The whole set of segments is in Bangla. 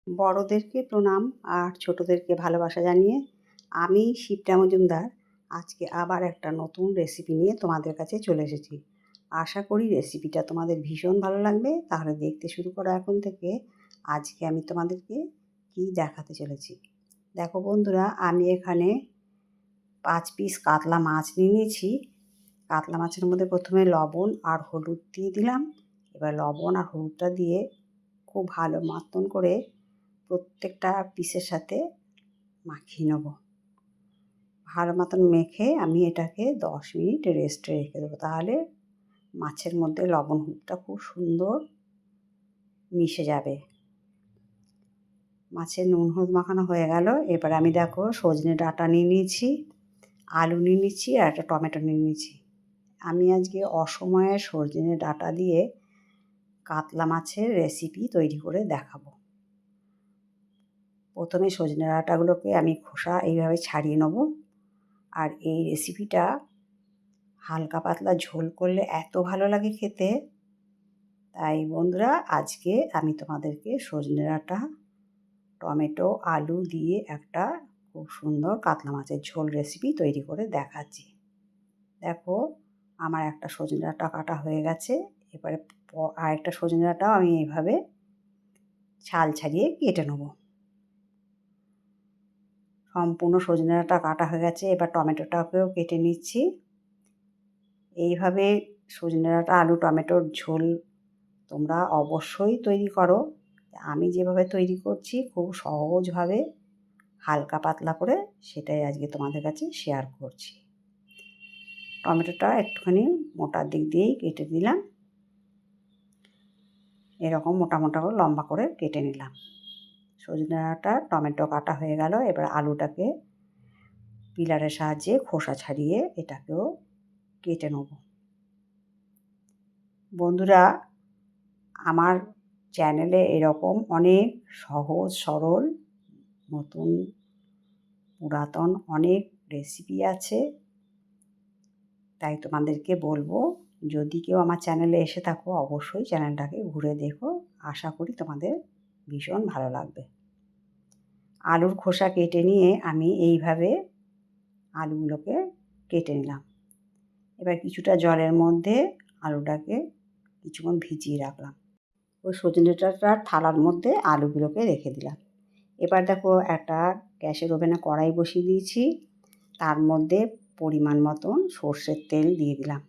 বড়দেরকে প্রণাম আর ছোটদেরকে ভালোবাসা জানিয়ে আমি শিপ্রা মজুমদার আজকে আবার একটা নতুন রেসিপি নিয়ে তোমাদের কাছে চলে এসেছি। আশা করি রেসিপিটা তোমাদের ভীষণ ভালো লাগবে। তাহলে দেখতে শুরু করো এখন থেকে। আজকে আমি তোমাদেরকে কি দেখাতে চলেছি। দেখো বন্ধুরা, আমি এখানে 5 পিস কাতলা মাছ নিয়ে নিয়েছি। কাতলা মাছের মধ্যে প্রথমে লবণ আর হলুদ দিয়ে দিলাম। এবার লবণ আর হলুদটা দিয়ে খুব ভালো মতন করে প্রত্যেকটা পিসের সাথে মাখিয়ে নেব। ভালো মতন মেখে আমি এটাকে 10 মিনিট রেস্টে রেখে দেবো। তাহলে মাছের মধ্যে লবণ হলুদটা খুব সুন্দর মিশে যাবে। মাছের নুন হলুদ মাখানো হয়ে গেল। এবার আমি দেখো সজনে ডাঁটা নিয়ে নিয়েছি, আলু নিয়ে নিচ্ছি আর একটা টমেটো নিয়ে নিয়েছি। আমি আজকে অসময়ে সজনে ডাঁটা দিয়ে কাতলা মাছের রেসিপি তৈরি করে দেখাবো। প্রথমে সজনে ডাঁটাগুলোকে আমি খোসা এইভাবে ছাড়িয়ে নেব। আর এই রেসিপিটা হালকা পাতলা ঝোল করলে এত ভালো লাগে খেতে। তাই বন্ধুরা, আজকে আমি তোমাদেরকে সজনে ডাঁটা, টমেটো, আলু দিয়ে একটা খুব সুন্দর কাতলা মাছের ঝোল রেসিপি তৈরি করে দেখাচ্ছি। দেখো, আমার একটা সজনে ডাঁটা কাটা হয়ে গেছে। এবারে আরেকটা সজনে ডাঁটাও আমি এইভাবে ছাল ছাড়িয়ে কেটে নেব। সম্পূর্ণ সজনে ডাঁটা কাটা হয়ে গেছে। এবার টমেটোটাকেও কেটে নিচ্ছি। এইভাবে সজনে ডাঁটা, আলু, টমেটোর ঝোল তোমরা অবশ্যই তৈরি করো। আমি যেভাবে তৈরি করছি খুব সহজভাবে হালকা পাতলা করে, সেটাই আজকে তোমাদের কাছে শেয়ার করছি। টমেটোটা একটুখানি মোটার দিক দিয়েই কেটে দিলাম। এরকম মোটা মোটা করে লম্বা করে কেটে নিলাম। সজনে ডাঁটা, টমেটো কাটা হয়ে গেল। এবার আলুটাকে পিলারের সাহায্যে খোসা ছাড়িয়ে এটাকেও কেটে নেব। বন্ধুরা, আমার চ্যানেলে এরকম অনেক সহজ সরল নতুন পুরাতন অনেক রেসিপি আছে। তাই তোমাদেরকে বলবো, যদি কেউ আমার চ্যানেলে এসে থাকো অবশ্যই চ্যানেলটাকে ঘুরে দেখো। আশা করি তোমাদের ভীষণ ভালো লাগবে। আলুর খোসা কেটে নিয়ে আমি এইভাবে আলুগুলোকে কেটে নিলাম। এবার কিছুটা জলের মধ্যে আলুটাকে কিছুক্ষণ ভিজিয়ে রাখলাম। ওই সজনে ডাঁটার থালার মধ্যে আলুগুলোকে রেখে দিলাম। এবার দেখো, একটা গ্যাসের ওভেনে কড়াই বসিয়ে দিয়েছি। তার মধ্যে পরিমাণ মতন সর্ষের তেল দিয়ে দিলাম।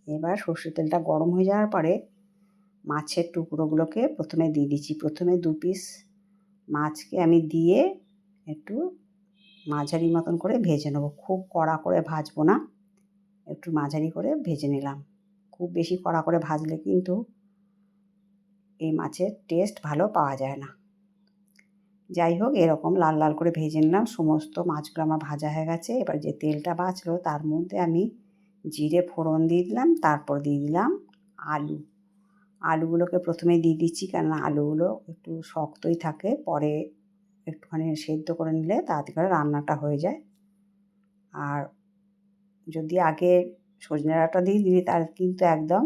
এবার সর্ষের তেলটা গরম হয়ে যাওয়ার পরে মাছের টুকরোগুলোকে প্রথমে দিয়ে দিচ্ছি। প্রথমে 2 পিস মাছকে আমি দিয়ে একটু মাঝারি মতন করে ভেজে নেবো। খুব কড়া করে ভাজবো না, একটু মাঝারি করে ভেজে নিলাম। খুব বেশি কড়া করে ভাজলে কিন্তু এই মাছের টেস্ট ভালো পাওয়া যায় না। যাই হোক, এরকম লাল লাল করে ভেজে নিলাম। সমস্ত মাছগুলো আমার ভাজা হয়ে গেছে। এবার যে তেলটা বাঁচলো তার মধ্যে আমি জিরে ফোড়ন দিয়ে দিলাম। তারপর দিয়ে দিলাম আলু। আলুগুলোকে প্রথমে দিয়ে দিচ্ছি, কেননা আলুগুলো একটু শক্তই থাকে। পরে একটুখানি সেদ্ধ করে নিলে তাড়াতাড়ি করে রান্নাটা হয়ে যায়। আর যদি আগে সজনে ডাঁটা দিয়ে দিই তাহলে কিন্তু একদম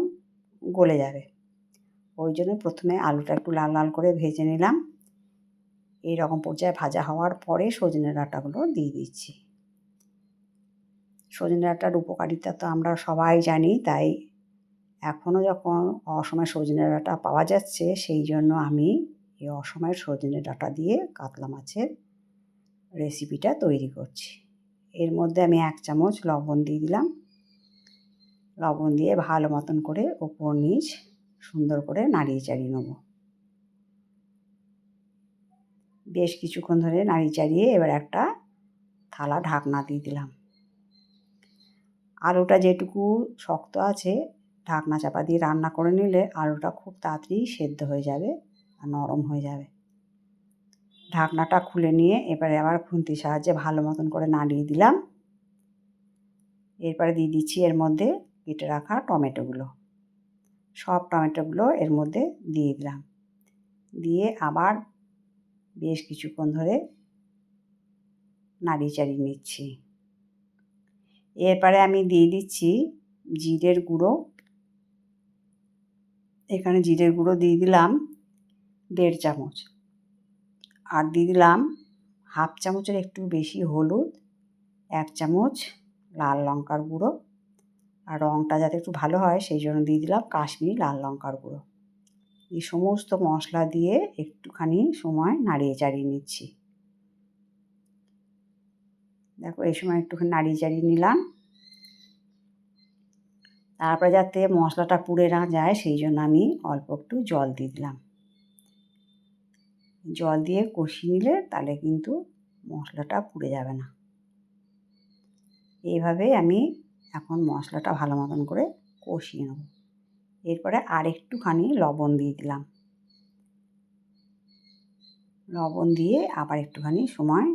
গলে যাবে। ওই জন্য প্রথমে আলুটা একটু লাল লাল করে ভেজে নিলাম। এইরকম পর্যায়ে ভাজা হওয়ার পরে সজনে ডাঁটাগুলো দিয়ে দিচ্ছি। সজনে ডাঁটার উপকারিতা তো আমরা সবাই জানি। তাই এখনও যখন অসময়ে সজনে ডাঁটা পাওয়া যাচ্ছে, সেই জন্য আমি এই অসময়ের সজনে ডাঁটা দিয়ে কাতলা মাছের রেসিপিটা তৈরি করছি। এর মধ্যে আমি 1 চামচ লবণ দিয়ে দিলাম। লবণ দিয়ে ভালো মতন করে ওপর নিচ সুন্দর করে নাড়িয়ে চাড়িয়ে নেব। বেশ কিছুক্ষণ ধরে নাড়িয়ে চাড়িয়ে এবার একটা থালা ঢাকনা দিয়ে দিলাম। আলুটা যেটুকু শক্ত আছে ঢাকনা চাপা দিয়ে রান্না করে নিলে আলুটা খুব তাড়াতাড়ি সেদ্ধ হয়ে যাবে আর নরম হয়ে যাবে। ঢাকনাটা খুলে নিয়ে এবারে আবার খুন্তির সাহায্যে ভালো মতন করে নাড়িয়ে দিলাম। এরপরে দিয়ে দিচ্ছি এর মধ্যে কেটে রাখা টমেটোগুলো। সব টমেটোগুলো এর মধ্যে দিয়ে দিলাম। দিয়ে আবার বেশ কিছুক্ষণ ধরে নাড়িয়ে চাড়িয়ে নিচ্ছি। এরপরে আমি দিয়ে দিচ্ছি জিরের গুঁড়ো। এখানে জিরের গুঁড়ো দিয়ে দিলাম 1.5 চামচ। আর দিয়ে দিলাম হাফ চামচের একটু বেশি হলুদ, 1 চামচ লাল লঙ্কার গুঁড়ো, আর রঙটা যাতে একটু ভালো হয় সেই জন্য দিয়ে দিলাম কাশ্মীরি লাল লঙ্কার গুঁড়ো। এই সমস্ত মশলা দিয়ে একটুখানি সময় নাড়িয়ে চাড়িয়ে নিচ্ছি। দেখো এই সময় একটুখানি নাড়িয়ে চাড়িয়ে নিলাম। তারপরে যাতে মশলাটা পুড়ে না যায় সেই জন্য আমি অল্প একটু জল দিয়ে দিলাম। জল দিয়ে কষিয়ে নিলে তাহলে কিন্তু মশলাটা পুড়ে যাবে না। এইভাবে আমি এখন মশলাটা ভালো মতন করে কষিয়ে নেব। এরপরে আর একটুখানি লবণ দিয়ে দিলাম। লবণ দিয়ে আবার একটুখানি সময়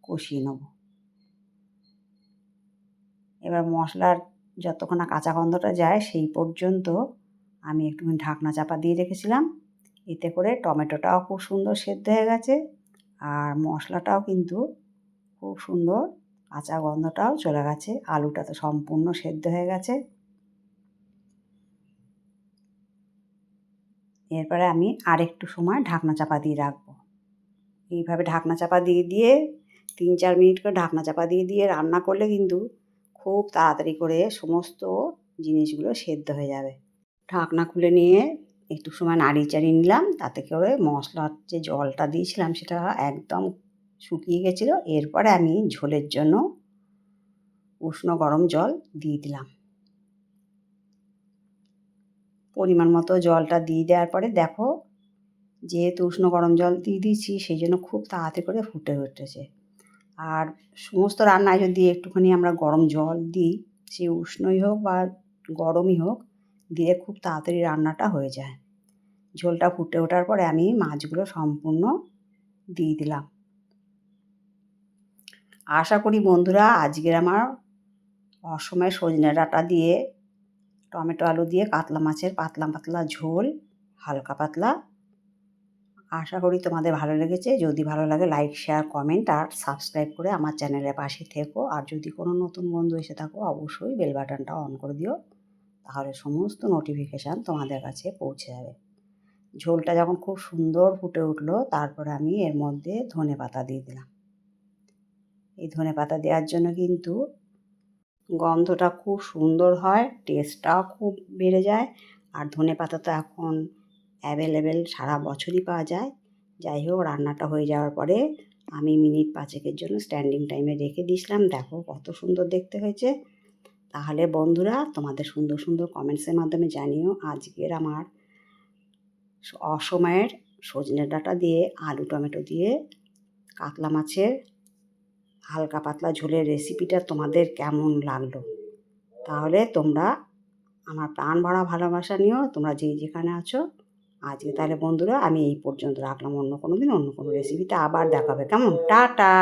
কষিয়ে নেব। এবার মশলার যতক্ষণ না কাঁচা গন্ধটা যায় সেই পর্যন্ত আমি একটুখানি ঢাকনা চাপা দিয়ে রেখেছিলাম। এতে করে টমেটোটাও খুব সুন্দর সেদ্ধ হয়ে গেছে, আর মশলাটাও কিন্তু খুব সুন্দর কাঁচা গন্ধটাও চলে গেছে। আলুটা তো সম্পূর্ণ সেদ্ধ হয়ে গেছে। এরপরে আমি আরেকটু সময় ঢাকনা চাপা দিয়ে রাখবো। এইভাবে ঢাকনা চাপা দিয়ে দিয়ে 3-4 মিনিট করে ঢাকনা চাপা দিয়ে দিয়ে রান্না করলে কিন্তু খুব তাড়াতাড়ি করে সমস্ত জিনিসগুলো সেদ্ধ হয়ে যাবে। ঢাকনা খুলে নিয়ে একটু সময় নাড়িয়ে চাড়িয়ে নিলাম। তাতে করে মশলার যে জলটা দিয়েছিলাম সেটা একদম শুকিয়ে গেছিলো। এরপরে আমি ঝোলের জন্য উষ্ণ গরম জল দিয়ে দিলাম। পরিমাণ মতো জলটা দিয়ে দেওয়ার পরে দেখো, যেহেতু উষ্ণ গরম জল দিয়ে দিয়েছি সেই জন্য খুব তাড়াতাড়ি করে ফুটে উঠেছে। আর সমস্ত রান্নায় যদি একটুখানি আমরা গরম জল দিই, সে উষ্ণই হোক বা গরমই হোক, দিয়ে খুব তাড়াতাড়ি রান্নাটা হয়ে যায়। ঝোলটা ফুটে ওঠার পরে আমি মাছগুলো সম্পূর্ণ দিয়ে দিলাম। আশা করি বন্ধুরা আজকের আমার অসময়ে সজনে ডাঁটা দিয়ে টমেটো আলু দিয়ে কাতলা মাছের পাতলা পাতলা ঝোল, হালকা পাতলা, আশা করি তোমাদের ভালো লেগেছে। যদি ভালো লাগে লাইক, শেয়ার, কমেন্ট আর সাবস্ক্রাইব করে আমার চ্যানেলের পাশে থেকো। আর যদি কোনো নতুন বন্ধু এসে থাকো অবশ্যই বেল বাটনটা অন করে দিও, তাহলে সমস্ত নোটিফিকেশান তোমাদের কাছে পৌঁছে যাবে। ঝোলটা যখন খুব সুন্দর ফুটে উঠলো তারপরে আমি এর মধ্যে ধনেপাতা দিয়ে দিলাম। এই ধনেপাতা দেওয়ার জন্য কিন্তু গন্ধটা খুব সুন্দর হয়, টেস্টটাও খুব বেড়ে যায়। আর ধনেপাতা তো এখন অ্যাভেলেবেল সারা বছরই পাওয়া যায়। যাই হোক, রান্নাটা হয়ে যাওয়ার পরে আমি মিনিট 5-এর জন্য স্ট্যান্ডিং টাইমে রেখে দিয়েছিলাম। দেখো কত সুন্দর দেখতে হয়েছে। তাহলে বন্ধুরা তোমাদের সুন্দর সুন্দর কমেন্টসের মাধ্যমে জানিও আজকের আমার অসময়ের সজনে ডাঁটা দিয়ে আলু টমেটো দিয়ে কাতলা মাছের হালকা পাতলা ঝোলের রেসিপিটা তোমাদের কেমন লাগলো। তাহলে তোমরা আমার প্রাণ ভরা ভালোবাসা নিও, তোমরা যে যেখানে আছো। আজকে তাহলে বন্ধুরা আমি এই পর্যন্ত রাখলাম। অন্য কোনো দিন অন্য কোনো রেসিপিতে আবার দেখা হবে। কেমন? টাটা।